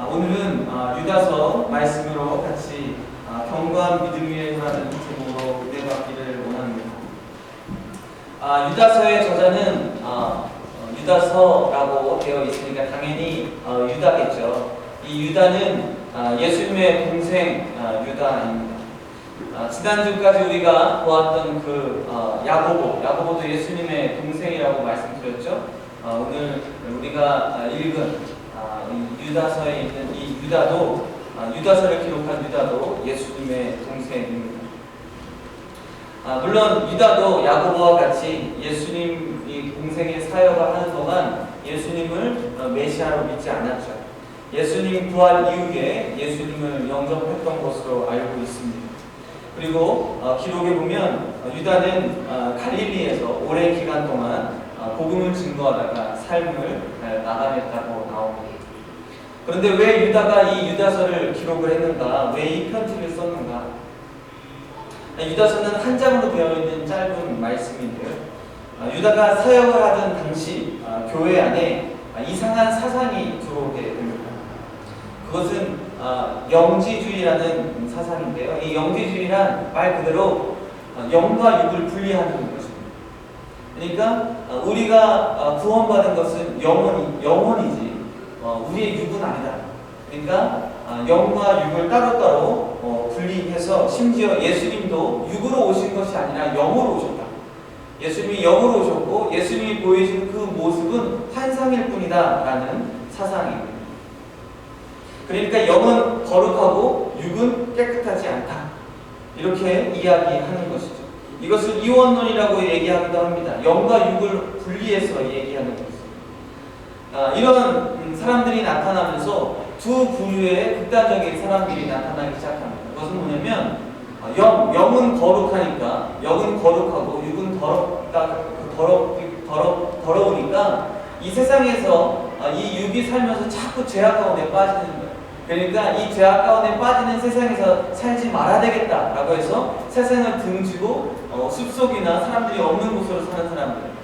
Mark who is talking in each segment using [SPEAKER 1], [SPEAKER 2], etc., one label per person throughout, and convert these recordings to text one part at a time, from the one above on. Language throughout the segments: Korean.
[SPEAKER 1] 오늘은 유다서 말씀으로 같이 견고한 믿음 위에 서라는 제목으로 은혜 받기를 원합니다. 유다서의 저자는 유다서라고 되어 있으니까 당연히 유다겠죠. 이 유다는 예수님의 동생 유다입니다. 지난주까지 우리가 보았던 그 야고보도 예수님의 동생이라고 말씀드렸죠. 오늘 우리가 읽은 이 유다서에 있는 이 유다도 유다서를 기록한 유다도 예수님의 동생입니다. 물론 유다도 야고보와 같이 예수님이 동생의 사역을 하는 동안 예수님을 메시아로 믿지 않았죠. 예수님 부활 이후에 예수님을 영접했던 것으로 알고 있습니다. 그리고 기록에 보면 유다는 갈릴리에서 오랜 기간 동안 복음을 증거하다가 삶을 마감했다고 나옵니다. 그런데 왜 유다가 이 유다서를 기록을 했는가? 왜 이 편지를 썼는가? 유다서는 한 장으로 되어 있는 짧은 말씀인데요. 유다가 사역을 하던 당시 교회 안에 이상한 사상이 들어오게 됩니다. 그것은 영지주의라는 사상인데요. 이 영지주의란 말 그대로 영과 육을 분리하는 것입니다. 그러니까 우리가 구원받은 것은 영혼이지 우리의 육은 아니다. 그러니까 영과 육을 따로따로 분리해서 심지어 예수님도 육으로 오신 것이 아니라 영으로 오셨다. 예수님이 영으로 오셨고 예수님이 보여준 그 모습은 환상일 뿐이다 라는 사상입니다. 그러니까 영은 거룩하고 육은 깨끗하지 않다. 이렇게 이야기하는 것이죠. 이것을 이원론이라고 얘기하기도 합니다. 영과 육을 분리해서 얘기하는 것입니다. 이런 사람들이 나타나면서 두 부류의 극단적인 사람들이 나타나기 시작합니다. 그것은 뭐냐면 영은 거룩하니까 영은 거룩하고 육은 더러우니까 이 세상에서 이 육이 살면서 자꾸 죄악 가운데 빠지는 거예요. 그러니까 이 죄악 가운데 빠지는 세상에서 살지 말아야 되겠다라고 해서 세상을 등지고 숲속이나 사람들이 없는 곳으로 사는 사람들,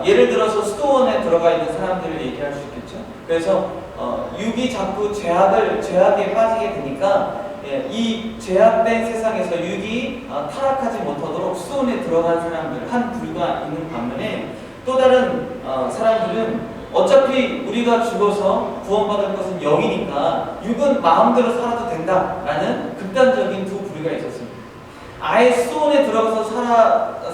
[SPEAKER 1] 예를 들어서 수도원에 들어가 있는 사람들을 얘기할 수 있겠죠. 그래서 육이 자꾸 죄악에 빠지게 되니까 이 죄악된 세상에서 육이 타락하지 못하도록 수도원에 들어간 사람들 한 부류가 있는 반면에 또 다른 사람들은 어차피 우리가 죽어서 구원받을 것은 영이니까 육은 마음대로 살아도 된다라는 극단적인 두 부류가 있었습니다. 아예 수도원에 들어가서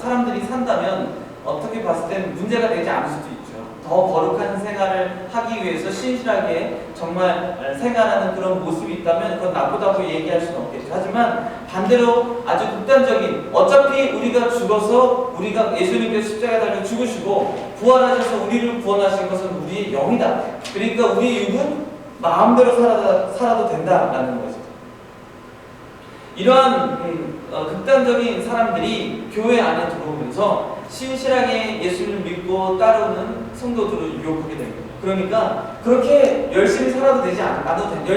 [SPEAKER 1] 사람들이 산다면 어떻게 봤을 때는 문제가 되지 않을 수도 있죠. 더 거룩한 생활을 하기 위해서 신실하게 정말 생활하는 그런 모습이 있다면 그건 나쁘다고 얘기할 수는 없겠죠. 하지만 반대로 아주 극단적인 어차피 우리가 죽어서 우리가 예수님께서 십자가에 달려 죽으시고 부활하셔서 우리를 구원하신 것은 우리의 영이다. 그러니까 우리의 육은 마음대로 살아도 된다라는 거죠. 이러한 극단적인 사람들이 교회 안에 들어오면서 신실하게 예수를 믿고 따르는 성도들을 유혹하게 됩니다. 그러니까 그렇게 열심히 살아도 되지 않아도 된다.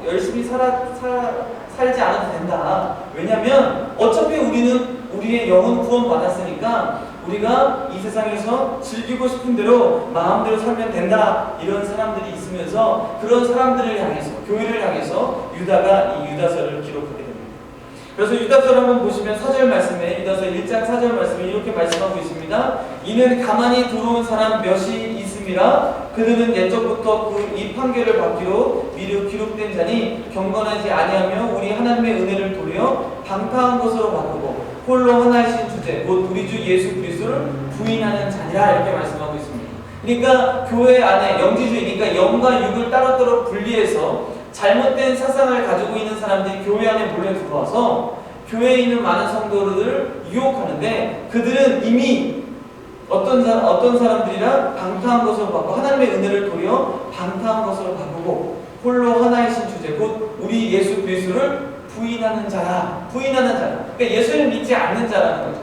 [SPEAKER 1] 열심히 살지 않아도 된다. 왜냐하면 어차피 우리의 영은 구원받았으니까 우리가 이 세상에서 즐기고 싶은 대로 마음대로 살면 된다. 이런 사람들이 있으면서 그런 사람들을 향해서 교회를 향해서 유다가 이 유다서를 기록하게 됩니다. 그래서 유다서를 한번 보시면 4절 말씀에 유다서 1장 4절 말씀에 이렇게 말씀하고 있습니다. 이는 가만히 들어온 사람 몇이 있음이라 그들은 옛적부터 이 판결을 받기로 미리 기록된 자니 경건하지 아니하며 우리 하나님의 은혜를 도려 방탕한 것으로 바꾸고 홀로 하나이신 주제 곧 우리 주 예수 그리스도를 부인하는 자니라 이렇게 말씀하고 있습니다. 그러니까 교회 안에 영지주의니까 영과 육을 따로따로 분리해서 잘못된 사상을 가지고 있는 사람들이 교회 안에 몰려 들어와서 교회에 있는 많은 성도들을 유혹하는데 그들은 이미 어떤 사람들이랑 방탕한 것으로 바꾸고 하나님의 은혜를 도려 방탕한 것으로 바꾸고 홀로 하나이신 주제 곧 우리 예수 그리스도를 부인하는 자라. 그러니까 예수를 믿지 않는 자라는 거죠.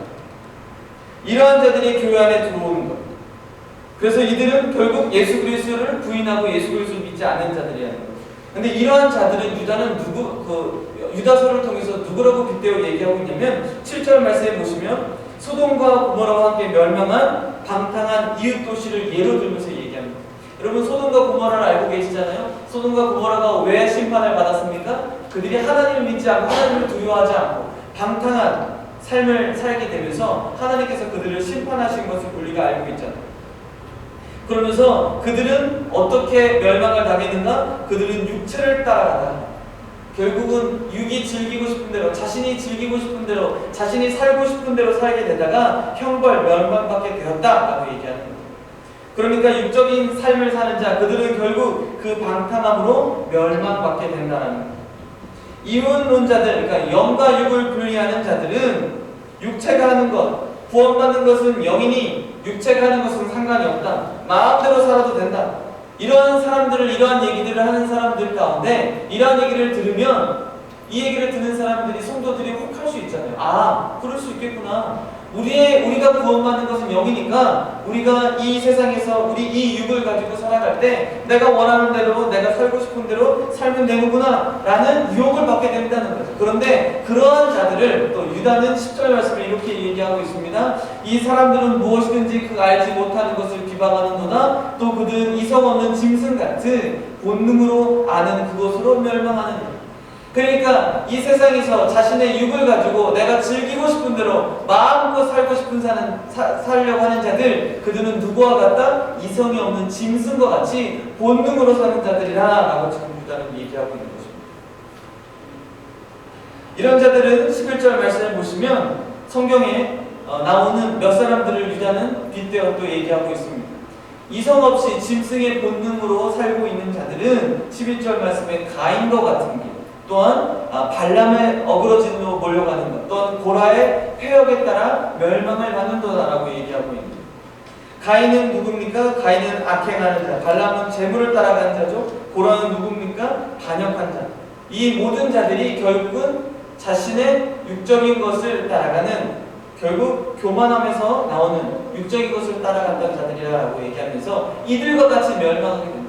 [SPEAKER 1] 이러한 자들이 교회 안에 들어오는 거예요. 그래서 이들은 결국 예수 그리스도를 부인하고 예수 그리스도를 믿지 않는 자들이라는 거예요. 근데 이러한 자들은 유다는 유다서를 통해서 누구라고 빗대어 얘기하고 있냐면 7절 말씀에 보시면 소돔과 고모라와 함께 멸망한 방탕한 이웃 도시를 예로 들면서 얘기합니다. 여러분 소돔과 고모라를 알고 계시잖아요. 소돔과 고모라가 왜 심판을 받았습니까? 그들이 하나님을 믿지 않고 하나님을 두려워하지 않고 방탕한 삶을 살게 되면서 하나님께서 그들을 심판하신 것을 우리가 알고 있잖아요. 그러면서 그들은 어떻게 멸망을 당했는가? 그들은 육체를 따라가다 결국은 육이 즐기고 싶은 대로, 자신이 즐기고 싶은 대로, 자신이 살고 싶은 대로 살게 되다가 형벌, 멸망받게 되었다라고 얘기하는 거예요. 그러니까 육적인 삶을 사는 자, 그들은 결국 그 방탕함으로 멸망받게 된다는 거예요. 이혼론자들, 그러니까 영과 육을 분리하는 자들은 육체가 하는 것, 구원받는 것은 영이니 육체가 하는 것은 상관이 없다. 마음대로 살아도 된다. 이러한 사람들을, 이러한 얘기들을 하는 사람들 가운데 이러한 얘기를 들으면 이 얘기를 듣는 사람들이, 성도들이 혹할 수 있잖아요. 아, 그럴 수 있겠구나. 우리가 구원받는 것은 영이니까 우리가 이 세상에서 우리 이 육을 가지고 살아갈 때 내가 원하는 대로, 내가 살고 싶은 대로 살면 되는구나 라는 유혹을 받게 된다는 거죠. 그런데 그러한 자들을 또 유다는 10절 말씀에 이렇게 얘기하고 있습니다. 이 사람들은 무엇이든지 그 알지 못하는 것을 비방하는도다. 또 그들은 이성 없는 짐승 같은 본능으로 아는 그것으로 멸망하느니라. 그러니까 이 세상에서 자신의 육을 가지고 내가 즐기고 싶은 대로 마음껏 살고 싶은 살려고 하는 자들, 그들은 누구와 같다? 이성이 없는 짐승과 같이 본능으로 사는 자들이라 라고 지금 유다는 얘기하고 있는 것입니다. 이런 자들은 11절 말씀을 보시면 성경에 나오는 몇 사람들을 유다는 빗대어 또 얘기하고 있습니다. 이성 없이 짐승의 본능으로 살고 있는 자들은 11절 말씀에 가인과 같은 길, 또한 발람의 어그러짐으로 몰려가는 것, 또한 고라의 폐역에 따라 멸망을 받는도다라고 얘기하고 있습니다. 가인은 누굽니까? 가인은 악행하는 자, 발람은 재물을 따라가는 자죠. 고라는 누굽니까? 반역한 자. 이 모든 자들이 결국은 자신의 육적인 것을 따라가는, 결국 교만함에서 나오는 육적인 것을 따라간다는 자들이라고 얘기하면서 이들과 같이 멸망하게 됩니다.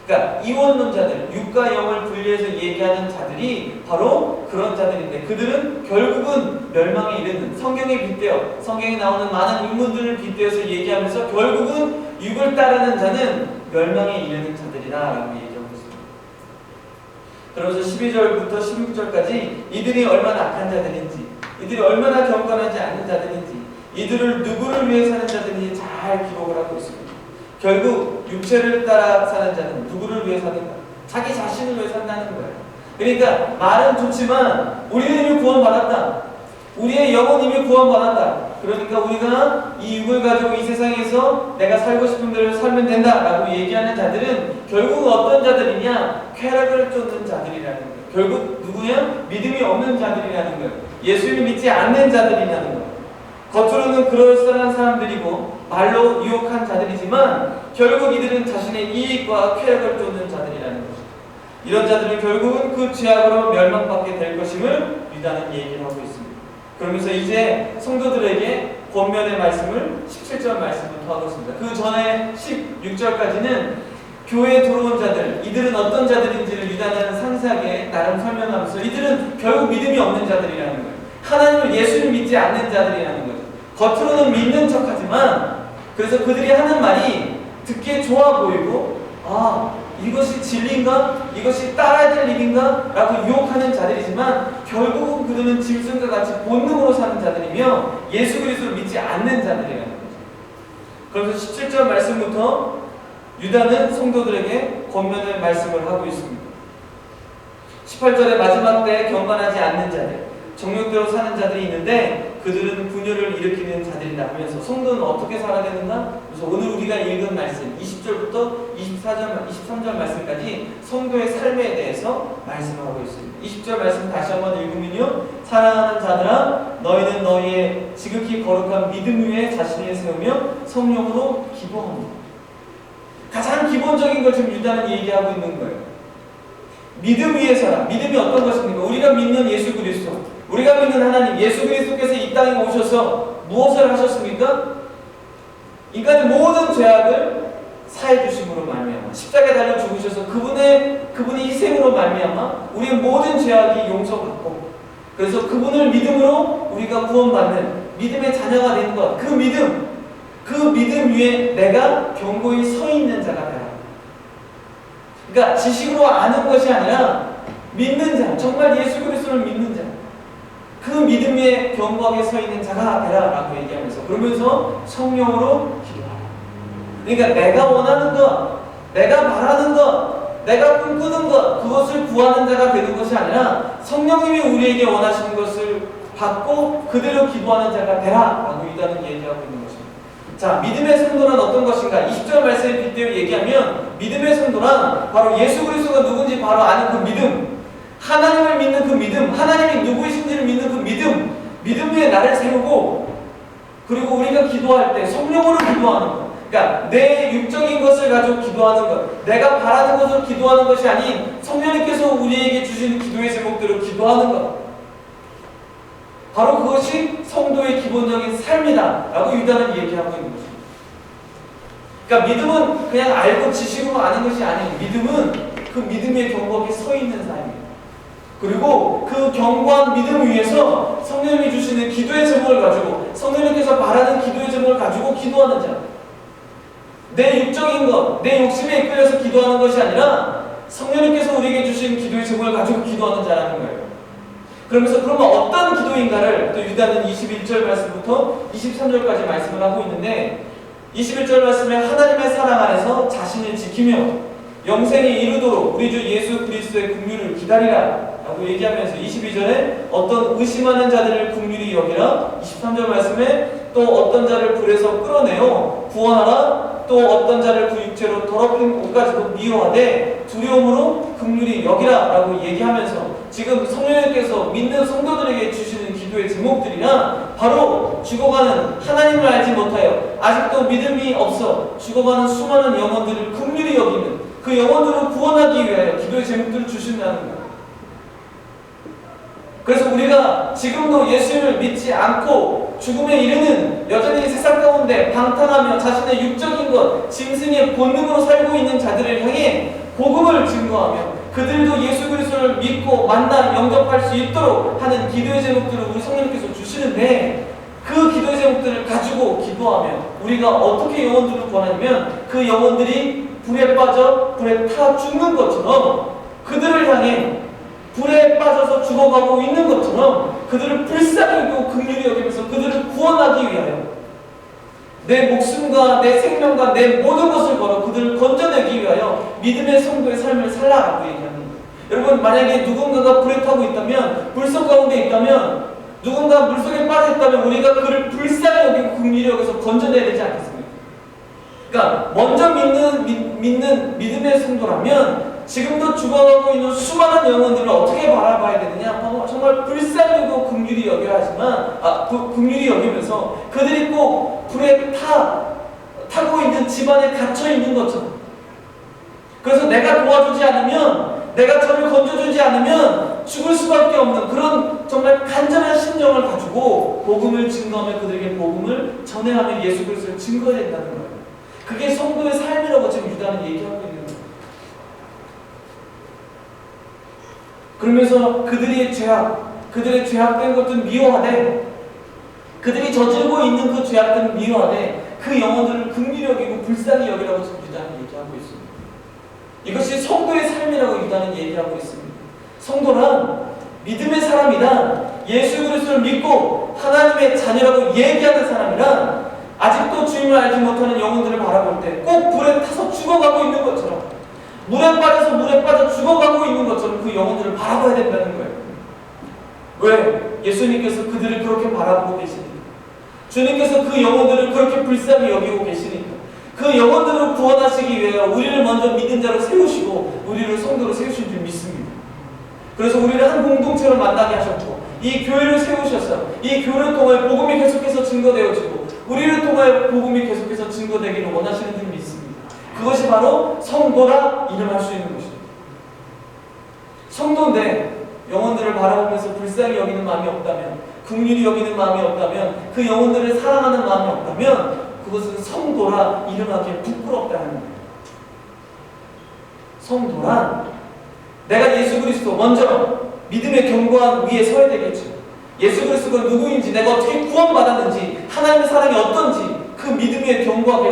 [SPEAKER 1] 그러니까 이원론자들, 육과 영을 분리해서 얘기하는 자들이 바로 그런 자들인데, 그들은 결국은 멸망에 이르는, 성경에 빗대어, 성경에 나오는 많은 인물들을 빗대어서 얘기하면서 결국은 육을 따르는 자는 멸망에 이르는 자들이라고 얘기하고 있습니다. 그러면서 12절부터 16절까지 이들이 얼마나 악한 자들인지, 이들이 얼마나 경건하지 않은 자들인지, 이들을 누구를 위해 사는 자들인지 잘 기록을 하고 있습니다. 결국 육체를 따라 사는 자는 누구를 위해 사는가? 자기 자신을 위해 산다는 거예요. 그러니까 말은 좋지만 우리는 이미 구원받았다. 우리의 영은 이미 구원받았다. 그러니까 우리가 이 육을 가지고 이 세상에서 내가 살고 싶은 대로 살면 된다라고 얘기하는 자들은 결국 어떤 자들이냐? 쾌락을 쫓는 자들이라는 거예요. 결국 누구냐? 믿음이 없는 자들이라는 거예요. 예수를 믿지 않는 자들이라는 거예요. 겉으로는 그럴싸한 사람들이고 말로 유혹한 자들이지만 결국 이들은 자신의 이익과 쾌락을 쫓는 자들이라는 것입니다. 이런 자들은 결국은 그 죄악으로 멸망받게 될 것임을 유다는 얘기를 하고 있습니다. 그러면서 이제 성도들에게 권면의 말씀을 17절 말씀부터 하고 있습니다. 그 전에 16절까지는 교회에 들어온 자들, 이들은 어떤 자들인지를 유다는 상세하게 나름 설명하면서 이들은 결국 믿음이 없는 자들이라는 거예요. 하나님을, 예수를 믿지 않는 자들이라는 거예요. 겉으로는 믿는 척하지만, 그래서 그들이 하는 말이 듣기에 좋아 보이고, 아, 이것이 진리인가? 이것이 따라야 될 일인가? 라고 유혹하는 자들이지만 결국은 그들은 짐승과 같이 본능으로 사는 자들이며 예수 그리스도를 믿지 않는 자들이라는 거죠. 그래서 17절 말씀부터 유다는 성도들에게 권면의 말씀을 하고 있습니다. 18절에 마지막 때에 경건하지 않는 자들, 정욕대로 사는 자들이 있는데 그들은 분열을 일으키는 자들이다 하면서 성도는 어떻게 살아야 되는가? 그래서 오늘 우리가 읽은 말씀 20절부터 23절 말씀까지 성도의 삶에 대해서 말씀하고 있습니다. 20절 말씀 다시 한번 읽으면요, 사랑하는 자들아 너희는 너희의 지극히 거룩한 믿음 위에 자신을 세우며 성령으로 기뻐합니다. 가장 기본적인 걸 지금 유다는 얘기하고 있는 거예요. 믿음 위에 살아. 믿음이 어떤 것입니까? 우리가 믿는 예수 그리스도, 우리가 믿는 하나님, 예수 그리스도께서 이 땅에 오셔서 무엇을 하셨습니까? 인간의 모든 죄악을 사해 주심으로 말미암아 십자가에 달려 죽으셔서 그분의 희생으로 말미암아 우리의 모든 죄악이 용서받고, 그래서 그분을 믿음으로 우리가 구원받는 믿음의 자녀가 되는 것, 그 믿음 위에 내가 견고히 서 있는 자가 되라. 그러니까 지식으로 아는 것이 아니라 믿는 자, 정말 예수 그리스도를 믿는 자, 그 믿음에 견고하게 서 있는 자가 되라라고 얘기하면서, 그러면서 성령으로 기도하라. 그러니까 내가 원하는 것, 내가 바라는 것, 내가 꿈꾸는 것, 그것을 구하는 자가 되는 것이 아니라 성령님이 우리에게 원하시는 것을 받고 그대로 기도하는 자가 되라라고 유다는 얘기하고 있는 것입니다. 자, 믿음의 성도는 어떤 것인가? 20절 말씀에 빗대어 얘기하면 믿음의 성도란 바로 예수 그리스도가 누군지 바로 아는 그 믿음, 하나님을 믿는 그 믿음, 하나님이 누구이신지를 믿는 그 믿음, 믿음 위에 나를 세우고, 그리고 우리가 기도할 때 성령으로 기도하는 것, 그러니까 내 육적인 것을 가지고 기도하는 것, 내가 바라는 것을 기도하는 것이 아닌 성령님께서 우리에게 주시는 기도의 제목대로 기도하는 것, 바로 그것이 성도의 기본적인 삶이다 라고 유다는 얘기하고 있는 것입니다. 그러니까 믿음은 그냥 알고 지식으로 아는 것이 아니에요. 믿음은 그 믿음에 견고하게 서 있는 삶이에요. 그리고 그 견고한 믿음 위에서 성령님이 주시는 기도의 제목을 가지고, 성령님께서 바라는 기도의 제목을 가지고 기도하는 자, 내 육적인 것, 내 욕심에 이끌려서 기도하는 것이 아니라 성령님께서 우리에게 주신 기도의 제목을 가지고 기도하는 자라는 거예요. 그러면서 그러면 어떤 기도인가를 또 유다는 21절 말씀부터 23절까지 말씀을 하고 있는데, 21절 말씀에 하나님의 사랑 안에서 자신을 지키며 영생에 이르도록 우리 주 예수 그리스도의 긍휼을 기다리라 라고 얘기하면서, 22절에 어떤 의심하는 자들을 긍휼히 여기라, 23절 말씀에 또 어떤 자를 불에서 끌어내어 구원하라, 또 어떤 자를 그 육체로 더럽힌 옷까지도 미워하되 두려움으로 긍휼히 여기라 라고 얘기하면서, 지금 성령님께서 믿는 성도들에게 주시는 기도의 제목들이나 바로 죽어가는, 하나님을 알지 못하여 아직도 믿음이 없어 죽어가는 수많은 영혼들을 긍휼히 여기는 그 영혼들을 구원하기 위하여 기도의 제목들을 주신다는 거예요. 그래서 우리가 지금도 예수를 믿지 않고 죽음에 이르는, 여전히 세상 가운데 방탕하며 자신의 육적인 것, 짐승의 본능으로 살고 있는 자들을 향해 복음을 증거하며 그들도 예수 그리스도를 믿고 만나 영접할 수 있도록 하는 기도의 제목들을 우리 성령님께서 주시는데, 그 기도의 제목들을 가지고 기도하며 우리가 어떻게 영혼들을 구하냐면, 그 영혼들이 불에 빠져 불에 타 죽는 것처럼, 그들을 향해 불에 빠져서 죽어가고 있는 것처럼 그들을 불쌍히 여기고 긍휼히 여기면서 그들을 구원하기 위하여 내 목숨과 내 생명과 내 모든 것을 걸어 그들을 건져내기 위하여 믿음의 성도의 삶을 살라라고 얘기하는 거예요. 여러분, 만약에 누군가가 불에 타고 있다면, 불속 가운데 있다면, 누군가 물속에 빠져 있다면 우리가 그를 불쌍히 여기고 긍휼히 여기서 건져내야 되지 않겠습니까? 그러니까 먼저 믿는 믿음의 성도라면 지금도 죽어가고 있는 수많은 영혼들을 어떻게 바라봐야 되느냐? 정말 불쌍히 여기고 긍휼히 여겨야 하지만, 긍휼히 여기면서 그들이 꼭 불에 타고 있는 집안에 갇혀 있는 것처럼, 그래서 내가 도와주지 않으면, 내가 저를 건져주지 않으면 죽을 수밖에 없는 그런 정말 간절한 심정을 가지고 복음을 증거하며 그들에게 복음을 전해하며 예수 그리스도를 증거해야 된다는 거예요. 그게 성도의 삶이라고 지금 유다는 얘기하고 있는 거예요. 그러면서 그들의 죄악된 것들은 미워하되, 그들이 저지르고 있는 그 죄악들은 미워하되 그 영혼들을 긍휼히 여기고 불쌍히 여기라고 지금 유다는 얘기하고 있습니다. 이것이 성도의 삶이라고 유다는 얘기하고 있습니다. 성도란 믿음의 사람이란, 예수 그리스도를 믿고 하나님의 자녀라고 얘기하는 사람이란, 아직도 주님을 알지 못하는 영혼들을 바라볼 때 꼭 불에 타서 죽어가고 있는 것처럼, 물에 빠져 죽어가고 있는 것처럼 그 영혼들을 바라봐야 된다는 거예요. 왜? 예수님께서 그들을 그렇게 바라보고 계시니까. 주님께서 그 영혼들을 그렇게 불쌍히 여기고 계시니까. 그 영혼들을 구원하시기 위해 우리를 먼저 믿는 자로 세우시고 우리를 성도로 세우신 줄 믿습니다. 그래서 우리를 한 공동체로 만나게 하셨고, 이 교회를 세우셔서 이 교회를 통해 복음이 계속해서 증거되어지고 우리를 통해 복음이 계속해서 증거되기를 원하시는 줄 믿습니다. 그것이 바로 성도라 이름할 수 있는 것입니다. 성도인데 영혼들을 바라보면서 불쌍히 여기는 마음이 없다면, 긍휼히 여기는 마음이 없다면, 그 영혼들을 사랑하는 마음이 없다면 그것은 성도라 이름하기에 부끄럽다는 거예요. 성도란 내가 예수 그리스도 먼저 믿음의 견고한 위에 서야 되겠죠. 예수 그리스도가 누구인지, 내가 어떻게 구원받았는지, 하나님의 사랑이 어떤지 그 믿음의 견고하게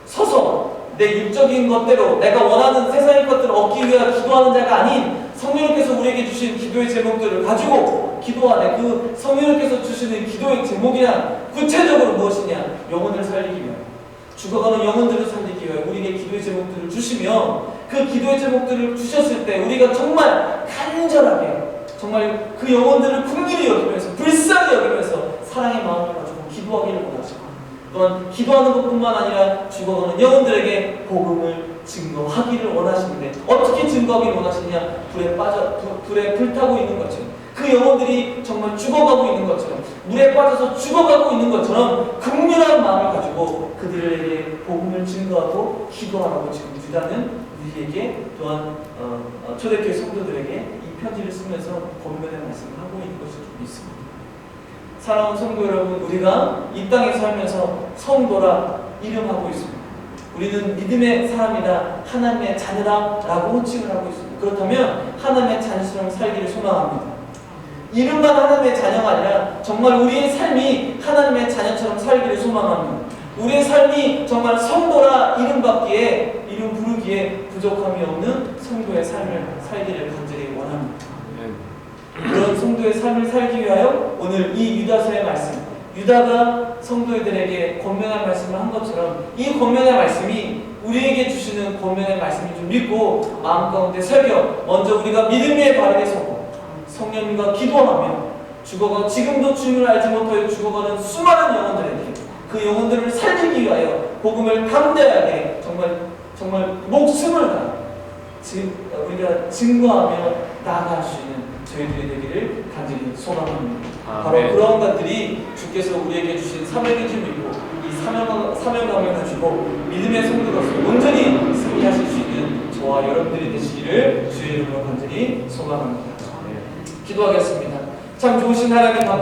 [SPEAKER 1] 서서 내 육적인 것대로 내가 원하는 세상의 것들을 얻기 위해 기도하는 자가 아닌 성령님께서 우리에게 주신 기도의 제목들을 가지고 기도하네. 그 성령님께서 주시는 기도의 제목이란 구체적으로 무엇이냐? 영혼을 살리기 위해, 죽어가는 영혼들을 살리기 위해 우리에게 기도의 제목들을 주시며, 그 기도의 제목들을 주셨을 때 우리가 정말 간절하게 정말 그 영혼들을 긍휼히 여기면서 불쌍히 여기면서 사랑의 마음을 가지고 기도하기를 원하시고, 또한 기도하는 것뿐만 아니라 죽어가는 영혼들에게 복음을 증거하기를 원하시는데, 어떻게 증거하기를 원하시냐? 불에 불타고 있는 것처럼, 그 영혼들이 정말 죽어가고 있는 것처럼, 물에 빠져서 죽어가고 있는 것처럼 긍휼한 마음을 가지고 그들에게 복음을 증거하고 기도하라고 지금 유다는 우리에게, 또한 초대교회 성도들에게 이 편지를 쓰면서 권면의 말씀을 하고 있는 것을 좀 믿습니다. 사랑하는 성도 여러분, 우리가 이 땅에 살면서 성도라 이름하고 있습니다. 우리는 믿음의 사람이다, 하나님의 자녀다 라고 호칭을 하고 있습니다. 그렇다면 하나님의 자녀처럼 살기를 소망합니다. 이름만 하나님의 자녀가 아니라 정말 우리의 삶이 하나님의 자녀처럼 살기를 소망합니다. 우리의 삶이 정말 성도라 이름 부르기에 부족함이 없는 성도의 삶을 살기를 간절히 원합니다. 그런 성도의 삶을 살기 위하여 오늘 이 유다서의 말씀, 유다가 성도들에게 권면의 말씀을 한 것처럼 이 권면의 말씀이 우리에게 주시는 권면의 말씀을 좀 믿고 마음 가운데 새겨 먼저 우리가 믿음 위에 바르게 서고 성령님과 기도하며 죽어가 지금도 주님을 알지 못하여 죽어가는 수많은 영혼들에게 그 영혼들을 살리기 위하여 복음을 담대하게 정말 목숨을 다해 우리가 증거하며 나아갈 수 있는 저희들이 되기를 간절히 소망합니다. 바로 그러한 것들이 주께서 우리에게 주신 사명인 줄 믿고 이 사명감을 가지고 믿음의 성도로서 온전히 승리하실 수 있는 저와 여러분들이 되시기를 주의 이름으로 간절히 소망합니다. 기도하겠습니다. 참 좋으신 하나님 감사합니다.